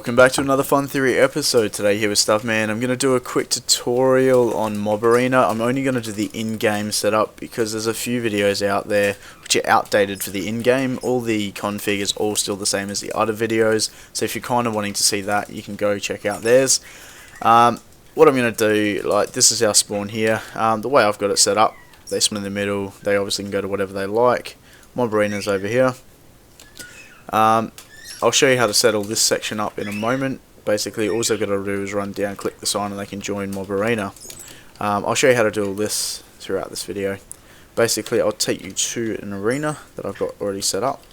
Welcome back to another Fun Theory episode. Today here with Stuffman. I'm going to do a quick tutorial on MobArena. I'm only going to do the in-game setup because there's a few videos out there which are outdated for the in-game. All the config is all still the same as the other videos, so if you're kind of wanting to see that, you can go check out theirs. What I'm going to do, like, this is our spawn here. The way I've got it set up, they spawn in the middle, they obviously can go to whatever they like. MobArena's over here. I'll show you how to set all this section up in a moment. Basically, all they've got to do is run down, click the sign, and they can join MobArena. I'll show you how to do all this throughout this video. Basically, I'll take you to an arena that I've got already set up.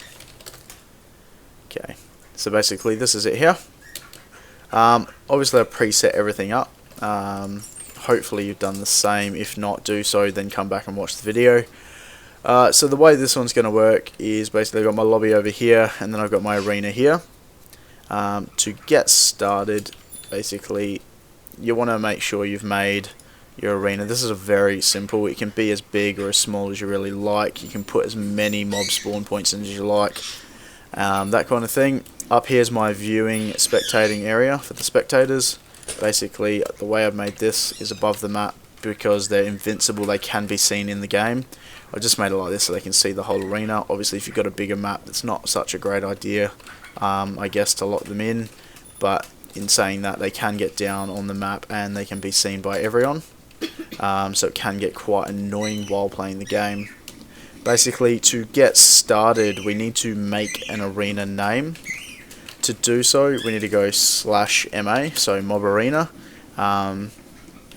Okay, so basically this is it here. Obviously, I've preset everything up. Hopefully, you've done the same. If not, do so, then come back and watch the video. So the way this one's going to work is basically I've got my lobby over here and then I've got my arena here. To get started, basically you want to make sure you've made your arena. This is a very simple, it can be as big or as small as you really like. You can put as many mob spawn points in as you like, that kind of thing. Up here is my viewing spectating area for the spectators. Basically the way I've made this is above the map because they're invincible, they can be seen in the game. I just made it like this so they can see the whole arena. Obviously if you've got a bigger map, it's not such a great idea, I guess, to lock them in, but in saying that, they can get down on the map and they can be seen by everyone, so it can get quite annoying while playing the game. Basically, to get started, we need to make an arena name. To do so, we need to go /MA, so MobArena,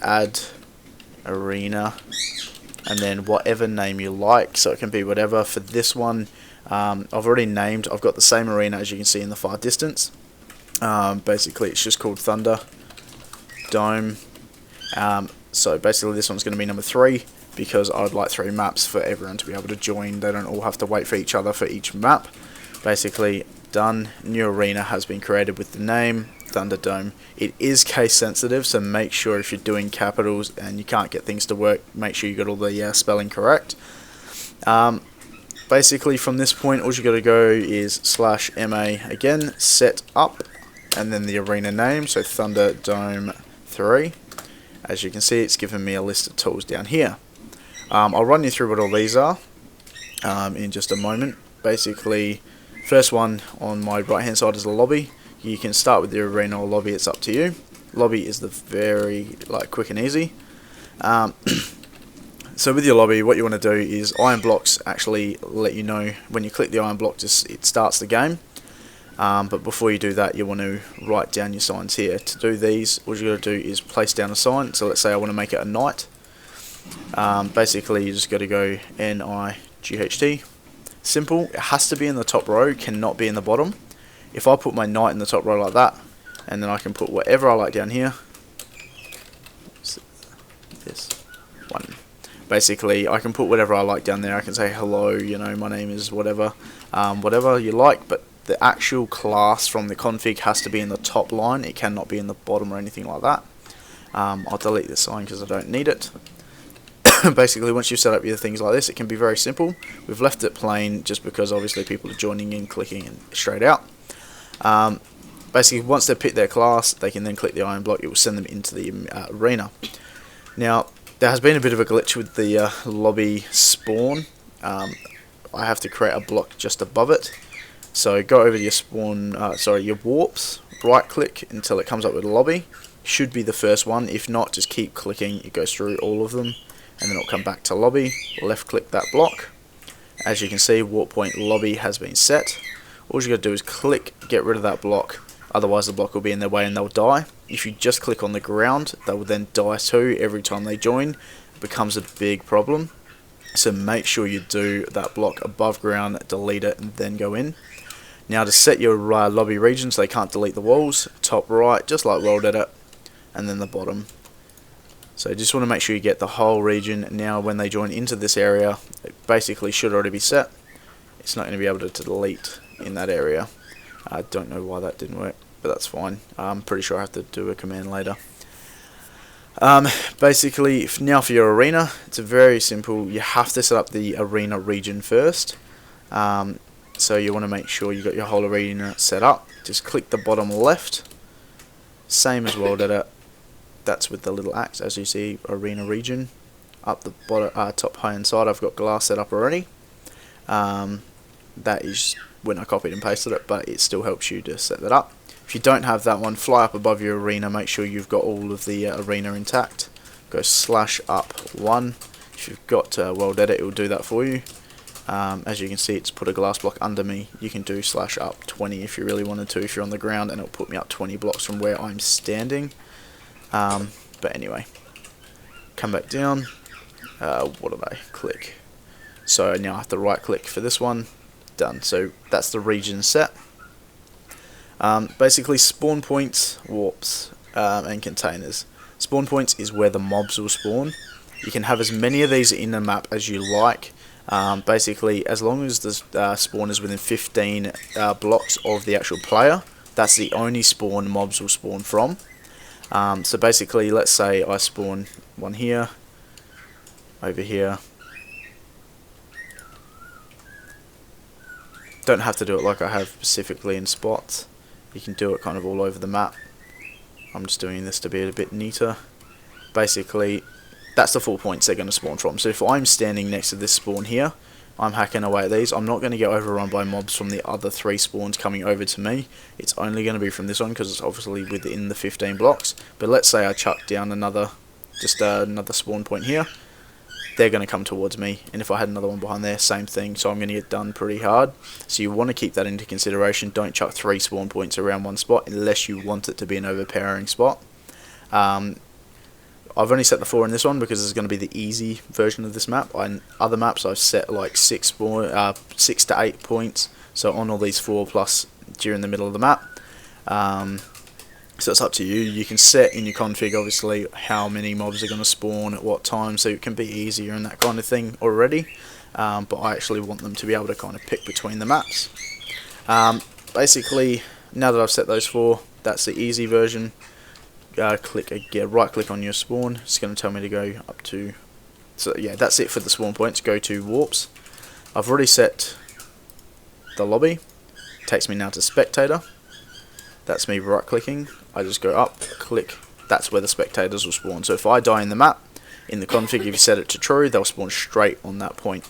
add arena, and then whatever name you like, so it can be whatever. For this one, I've already named, I've got the same arena as you can see in the far distance. Basically it's just called Thunder Dome. So basically this one's going to be number 3 because I'd like 3 maps for everyone to be able to join. They don't all have to wait for each other for each map. Basically done. New arena has been created with the name Thunderdome. It is case sensitive, so make sure if you're doing capitals and you can't get things to work, make sure you got all the spelling correct. Basically from this point all you got to go is /MA again, set up, and then the arena name, so Thunderdome 3. As you can see, it's given me a list of tools down here. I'll run you through what all these are in just a moment. Basically, first one on my right hand side is the lobby. You can start with the arena or lobby, it's up to you. Lobby is the very quick and easy. So with your lobby, what you want to do is iron blocks actually let you know when you click the iron block, it starts the game. But before you do that, you want to write down your signs here. To do these, all you got to do is place down a sign. So let's say I want to make it a knight. Basically, you just got to go NIGHT. Simple. It has to be in the top row, cannot be in the bottom. If I put my knight in the top row like that, and then I can put whatever I like down here. This one. Basically, I can put whatever I like down there. I can say hello, you know, my name is whatever, whatever you like. But the actual class from the config has to be in the top line. It cannot be in the bottom or anything like that. I'll delete this sign because I don't need it. Basically, once you've set up your things like this, it can be very simple. We've left it plain just because obviously people are joining in, clicking and straight out. Basically, once they've picked their class, they can then click the iron block. It will send them into the arena. Now, there has been a bit of a glitch with the lobby spawn. I have to create a block just above it. So go over to your spawn, your warps, right click until it comes up with a lobby. Should be the first one. If not, just keep clicking. It goes through all of them, and then it'll come back to lobby. Left click that block. As you can see, warp point lobby has been set. All you got to do is click, get rid of that block, otherwise the block will be in their way and they'll die. If you just click on the ground, they will then die too every time they join. It becomes a big problem. So make sure you do that block above ground, delete it, and then go in. Now to set your lobby region so they can't delete the walls, top right, just like World Edit, and then the bottom. So you just want to make sure you get the whole region. Now when they join into this area, it basically should already be set. It's not going to be able to delete in that area. I don't know why that didn't work, but that's fine. I'm pretty sure I have to do a command later. Basically, now for your arena, it's very simple. You have to set up the arena region first. So you want to make sure you got your whole arena set up. just click the bottom left, same as World Edit. That's with the little axe, as you see, Arena region. Up the bottom, top high hand side, I've got glass set up already. That is when I copied and pasted it, but it still helps you to set that up. If you don't have that one, fly up above your arena, make sure you've got all of the arena intact. Go /up1. If you've got World Edit, it will do that for you. As you can see, it's put a glass block under me. You can do /up20 if you really wanted to, if you're on the ground, and it'll put me up 20 blocks from where I'm standing. But anyway, come back down. What did I click? So now I have to right click for this one. Done. So that's the region set. Basically, spawn points, warps, and containers. Spawn points is where the mobs will spawn. You can have as many of these in the map as you like. Basically, as long as the spawn is within 15 blocks of the actual player, that's the only spawn mobs will spawn from. So basically, let's say I spawn one here, over here. Don't have to do it like I have specifically in spots. You can do it kind of all over the map. I'm just doing this to be a bit neater. Basically, that's the 4 points they're going to spawn from. So if I'm standing next to this spawn here, I'm hacking away at these. I'm not going to get overrun by mobs from the other 3 spawns coming over to me. It's only going to be from this one because it's obviously within the 15 blocks. But let's say I chuck down another spawn point here. They're going to come towards me, and if I had another one behind there, same thing, so I'm going to get done pretty hard. So you want to keep that into consideration. Don't chuck 3 spawn points around one spot unless you want it to be an overpowering spot. I've only set the 4 in this one because it's going to be the easy version of this map. On other maps I've set like 6 to 8 points, so on all these 4 plus during the middle of the map. So it's up to you. You can set in your config obviously how many mobs are going to spawn at what time, so it can be easier and that kind of thing already. But I actually want them to be able to kind of pick between the maps. Basically, now that I've set those 4, that's the easy version. Right click on your spawn. It's going to tell me to go up to. So yeah, that's it for the spawn points. Go to warps. I've already set the lobby. Takes me now to spectator. That's me right clicking. I just go up, click, that's where the spectators will spawn. So if I die in the map, in the config, if you set it to true, they'll spawn straight on that point.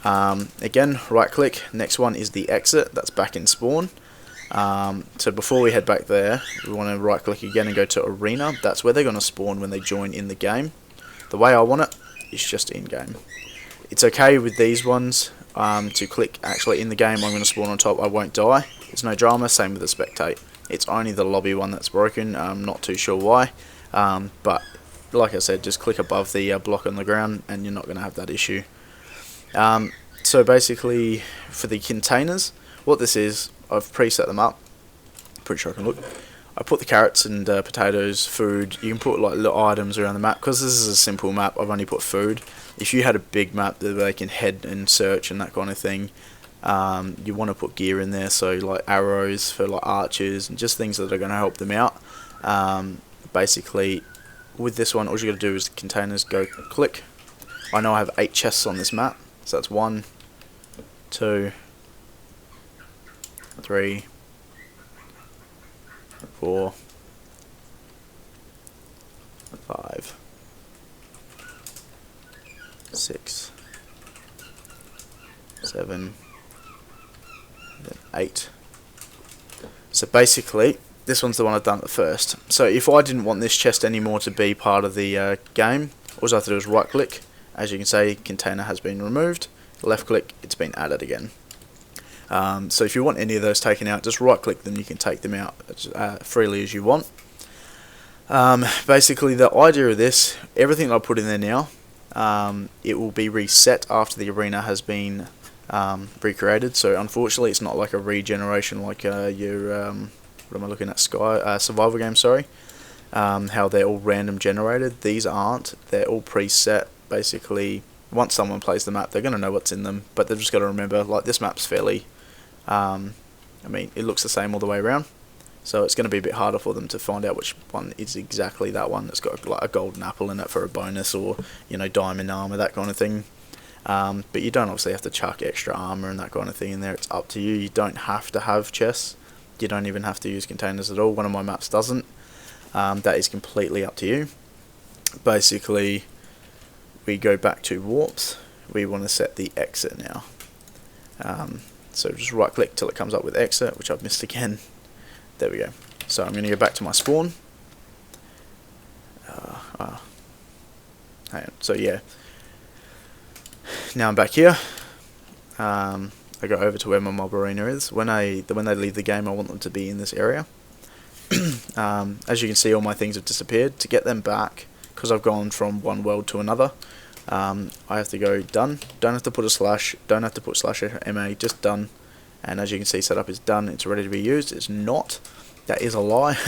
Again, right click, next one is the exit, that's back in spawn. So before we head back there, we want to right click again and go to arena. That's where they're going to spawn when they join in the game. The way I want it is just in game. It's okay with these ones to click actually in the game. I'm going to spawn on top, I won't die. It's no drama, same with the spectate. It's only the lobby one that's broken. I'm not too sure why, but like I said, just click above the block on the ground and you're not going to have that issue. So basically, for the containers, what this is, I've preset them up. Pretty sure I can look. I put the carrots and potatoes, food. You can put like little items around the map. Because this is a simple map, I've only put food. If you had a big map that they can head and search and that kind of thing, you want to put gear in there, so like arrows for like archers and just things that are going to help them out. Basically, with this one, all you got to do is containers, go click. I know I have 8 chests on this map, so that's 1, 2, 3, 4, 5, 6, 7, 8. So basically, this one's the one I've done at first. So if I didn't want this chest anymore to be part of the game, all I have to do is right click. As you can see, container has been removed. Left click, it's been added again. So if you want any of those taken out, just right click them, you can take them out freely as you want. Basically, the idea of this, everything I put in there now, it will be reset after the arena has been recreated. So unfortunately, it's not like a regeneration like your what am I looking at? Survival game, sorry. How they're all random generated. These aren't. They're all preset. Basically, once someone plays the map, they're going to know what's in them, but they've just got to remember, like, this map's fairly, I mean, it looks the same all the way around, so it's going to be a bit harder for them to find out which one is exactly that one that's got like a golden apple in it for a bonus, or, you know, diamond armor, that kind of thing. But you don't obviously have to chuck extra armor and that kind of thing in there. It's up to you. You don't have to have chests. You don't even have to use containers at all. One of my maps doesn't. That is completely up to you. Basically, we go back to warps. We want to set the exit now. So just right click till it comes up with exit, which I've missed again. There we go. So I'm going to go back to my spawn. Hang on. So yeah, now I'm back here. I go over to where my MobArena is. When they leave the game, I want them to be in this area. As you can see, all my things have disappeared. To get them back, because I've gone from one world to another, I have to go done. Don't have to put a slash. Don't have to put /ma. Just done. And as you can see, setup is done. It's ready to be used. It's not. That is a lie.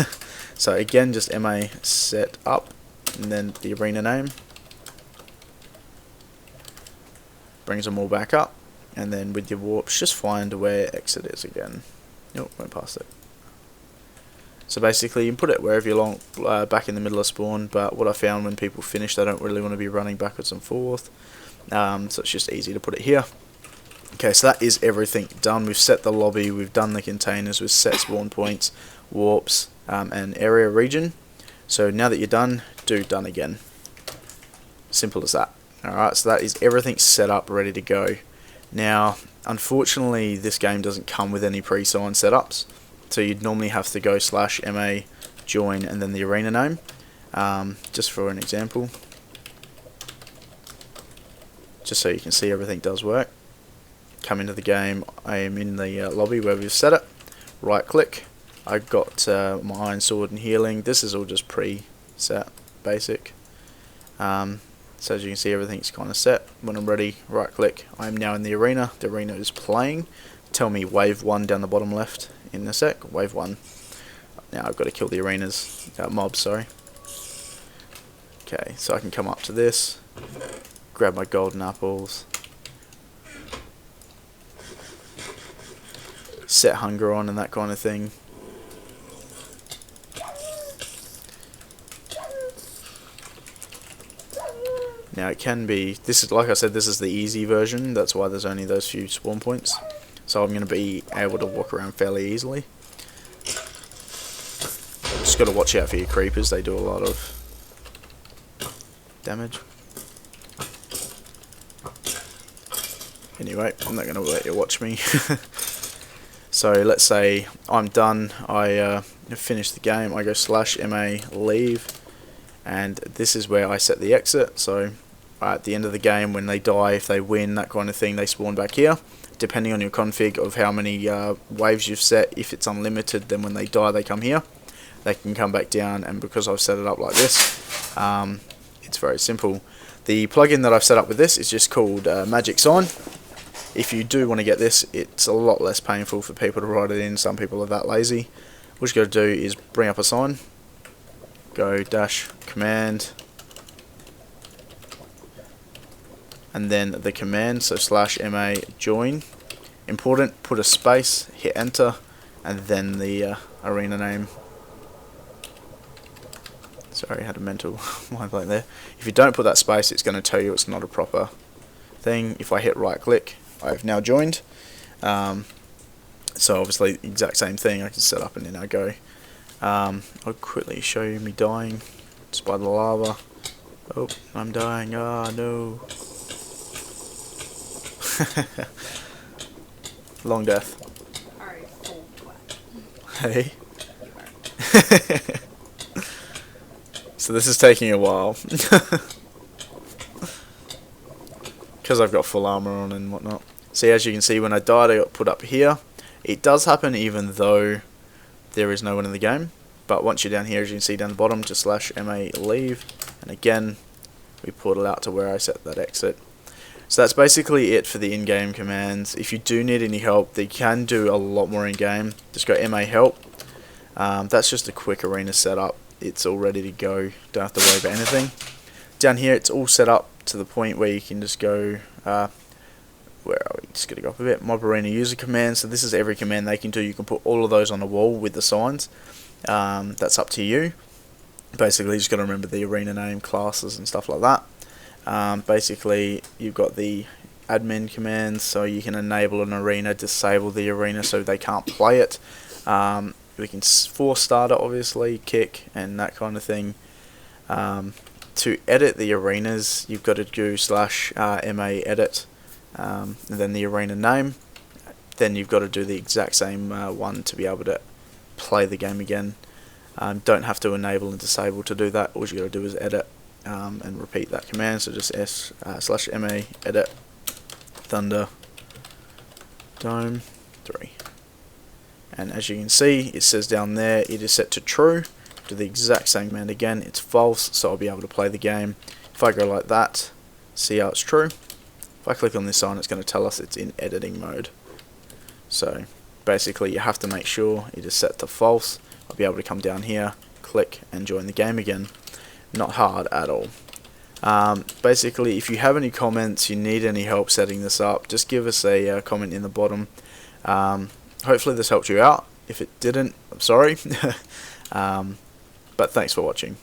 So again, just ma set up, and then the arena name. Brings them all back up, and then with your warps, just find where exit is again. Nope, went past it. So basically, you can put it wherever you want, back in the middle of spawn. But what I found, when people finish, they don't really want to be running backwards and forth. So it's just easy to put it here. Okay, so that is everything done. We've set the lobby, we've done the containers, we've set spawn points, warps, and area region. So now that you're done, do done again. Simple as that. Alright, so that is everything set up, ready to go. Now, unfortunately, this game doesn't come with any pre-signed setups. So you'd normally have to go /ma join and then the arena name. Just for an example. Just so you can see everything does work. Come into the game, I am in the lobby where we've set it. Right click. I've got my iron sword and healing. This is all just pre-set, basic. So as you can see, everything's kind of set. When I'm ready, right click. I am now in the arena. The arena is playing. Tell me wave 1 down the bottom left in a sec. Wave 1. Now I've got to kill the arenas, mobs, sorry. Okay, so I can come up to this, grab my golden apples, set hunger on and that kind of thing. Now it can be, this is, like I said, this is the easy version, that's why there's only those few spawn points. So I'm going to be able to walk around fairly easily. Just got to watch out for your creepers, they do a lot of damage. Anyway, I'm not going to let you watch me. So let's say I'm done, I finish the game, I go /ma leave, and this is where I set the exit. So at the end of the game, when they die, if they win, that kind of thing, they spawn back here. Depending on your config of how many waves you've set, if it's unlimited, then when they die they come here. They can come back down, and because I've set it up like this, it's very simple. The plugin that I've set up with this is just called Magic Sign. If you do want to get this, it's a lot less painful for people to write it in. Some people are that lazy. What you got to do is bring up a sign, go -command, and then the command, so /ma join. Important, put a space, hit enter, and then the arena name. Sorry, I had a mental mind blank there. If you don't put that space, it's going to tell you it's not a proper thing. If I hit right click, I've now joined. So obviously, exact same thing, I can set up and then I go. I'll quickly show you me dying just by the lava. Oh, I'm dying, ah no. Long death. Hey. So this is taking a while. Because I've got full armor on and whatnot. See, as you can see, when I died, I got put up here. It does happen even though there is no one in the game. But once you're down here, as you can see down the bottom, just /ma leave. And again, we portal out to where I set that exit. So that's basically it for the in-game commands. If you do need any help, they can do a lot more in-game. Just go ma help. That's just a quick arena setup. It's all ready to go. Don't have to worry about anything. Down here, it's all set up to the point where you can just go, where are we? Just gonna go up a bit. MobArena user commands. So this is every command they can do. You can put all of those on the wall with the signs. That's up to you. Basically, you just got to remember the arena name, classes, and stuff like that. Basically, you've got the admin commands, so you can enable an arena, disable the arena so they can't play it. We can force starter, obviously, kick, and that kind of thing. To edit the arenas, you've got to do /ma edit, and then the arena name. Then you've got to do the exact same one to be able to play the game again. Don't have to enable and disable to do that. All you got to do is edit and repeat that command. So just /ma edit Thunder Dome 3. And as you can see, it says down there it is set to true. Do the exact same command again, it's false, so I'll be able to play the game. If I go like that, see how it's true. If I click on this sign, it's going to tell us it's in editing mode. So basically you have to make sure it is set to false. I'll be able to come down here, click, and join the game again. Not hard at all. Basically, if you have any comments, you need any help setting this up, just give us a comment in the bottom. Hopefully this helped you out. If it didn't, I'm sorry. But thanks for watching.